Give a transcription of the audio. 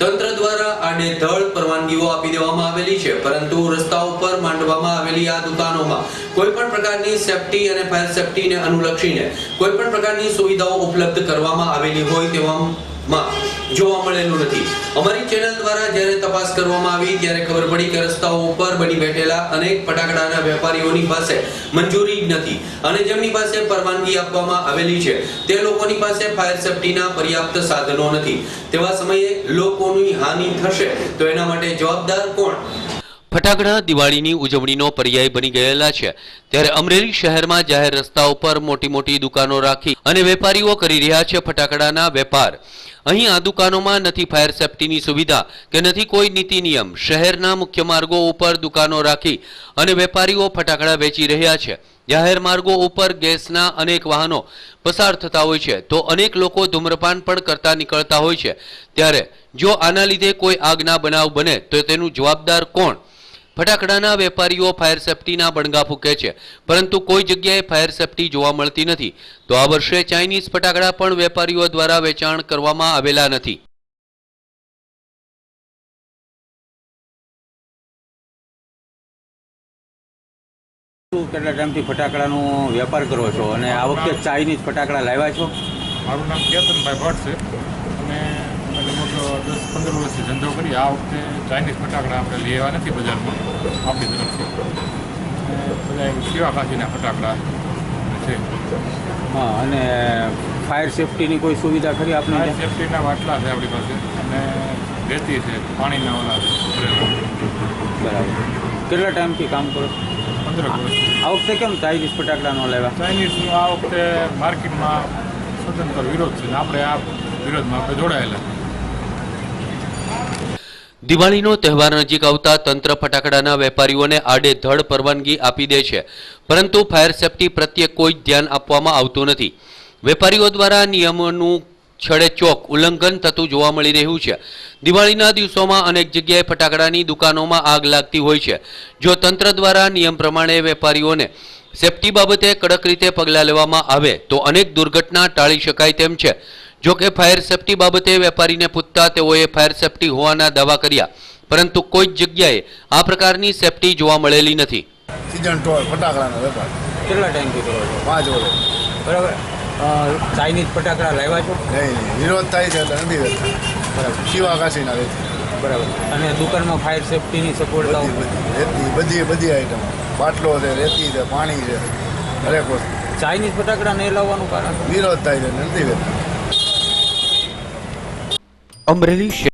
તંત્ર દ્વારા આડેધડ પરવાનગીઓ આપી દેવામાં આવેલી છે, પરંતુ રસ્તાઓ પર માંડવામાં આવેલી આ દુકાનોમાં કોઈ પણ પ્રકારની સેફટી અને ફાયર સેફટીને અનુલક્ષીને કોઈ પણ પ્રકારની સુવિધાઓ ઉપલબ્ધ કરવામાં આવેલી હોય તેવામાં જોવા મળેલું નથી। અમારી ચેનલ દ્વારા જ્યારે તપાસ કરવામાં આવી ત્યારે ખબર પડી કે રસ્તાઓ ઉપર બની બેઠેલા અનેક ફટાકડાના વેપારીઓની પાસે મંજૂરી જ નથી અને જેમની પાસે પરવાનગી આપવામાં આવેલી છે તે લોકોની પાસે ફાયર સેફટીના પર્યાપ્ત સાધનો નથી। તેવા સમયે લોકોની હાનિ થશે તો એના માટે જવાબદાર કોણ? ફટાકડા દિવાળીની ઉજવણીનો પર્યાય બની ગયેલા છે, ત્યારે અમરેલી શહેરમાં જાહેર રસ્તાઓ પર મોટી મોટી દુકાનો રાખી અને વેપારીઓ કરી રહ્યા છે ફટાકડાના વેપાર। અહીં આ દુકાનોમાં નથી ફાયર સેફટીની સુવિધા કે નથી કોઈ નીતિ નિયમ। શહેરના મુખ્ય માર્ગો ઉપર દુકાનો રાખી અને વેપારીઓ ફટાકડા વેચી રહ્યા છે। જાહેર માર્ગો ઉપર ગેસના અનેક વાહનો પસાર થતા હોય છે તો અનેક લોકો ધૂમ્રપાન પણ કરતા નીકળતા હોય છે, ત્યારે જો આના લીધે કોઈ આગના બનાવ બને તો તેનું જવાબદાર કોણ? ફટાકડાના વેપારીઓ ફાયર સેફટીના બણગા ફૂંકે છે, પરંતુ કોઈ જગ્યાએ ફાયર સેફટી જોવા મળતી નથી। તો આ વર્ષે ચાઇનીઝ ફટાકડા પણ વેપારીઓ દ્વારા વેચાણ કરવામાં આવેલા નથી। કેટલા ટાઈમથી ફટાકડાનો વેપાર કરો છો અને આ વખતે ચાઇનીઝ ફટાકડા લાવ્યા છો? મારું નામ કેતનભાઈ ભટ્ટ છે અને અમે મોટો 10-15 વર્ષથી ધંધો કરી। આ વખતે ચાઇનીઝ ફટાકડા આપણે લેવા નથી બજારમાં આપણી તરફથી, બધા સેવા કાશીના ફટાકડા છે। હા, અને ફાયર સેફટીની કોઈ સુવિધા ખરી આપણે? ફાયર સેફટીના બાટલા છે આપણી પાસે અને રેતી છે, પાણીના ઓલા છે। બરાબર। કેટલા ટાઈમથી કામ કરો? 15 વર્ષ। આ વખતે કેમ ચાઇનીઝ ફટાકડા ન લેવા? ચાઇનીઝનું આ વખતે માર્કેટમાં સ્વતંત્ર વિરોધ છે ને આપણે આ વિરોધમાં આપણે જોડાયેલા। દિવાળીનો તહેવાર નજીક આવતા તંત્ર ફટાકડાના વેપારીઓને આડેધડ પરવાનગી આપી દે છે, પરંતુ ફાયર સેફટી પ્રત્યે કોઈ ધ્યાન આપવામાં આવતું નથી। વેપારીઓ દ્વારા નિયમોનું છડેચોક ઉલ્લંઘન થતું જોવા મળી રહ્યું છે। દિવાળીના દિવસોમાં અનેક જગ્યાએ ફટાકડાની દુકાનોમાં આગ લાગતી હોય છે। જો તંત્ર દ્વારા નિયમ પ્રમાણે વેપારીઓને સેફટી બાબતે કડક રીતે પગલાં લેવામાં આવે તો અનેક દુર્ઘટના ટાળી શકાય તેમ છે। જો કે ફાયર સેફટી બાબતે વેપારીને પૂછતા તેઓએ ફાયર સેફટી હોવાના દાવા કર્યા, પરંતુ કોઈ જ જગ્યાએ આ પ્રકારની સેફટી જોવા મળેલી નથી। સીઝન ટોલ ફટાકડાનો વેપાર કેટલા ટાઈમથી કરો છો? 5 વર્ષ। બરાબર। ચાઇનીઝ ફટાકડા લાવ્યા છો? નહીં, વિરોધ થાય છે એટલે નથી વેચતા। બરાબર, શિવા કાશીના વેચી। બરાબર। અને દુકાનમાં ફાયર સેફટીની સગવડતાઓ? રેતી બધી આઈટમ, બાટલો છે, રેતી છે, પાણી છે, દરેક વસ્તુ। ચાઇનીઝ ફટાકડા નહીં લાવવાનું કારણ? વિરોધ થાય છે એટલે નથી વેચતા। અમરેલી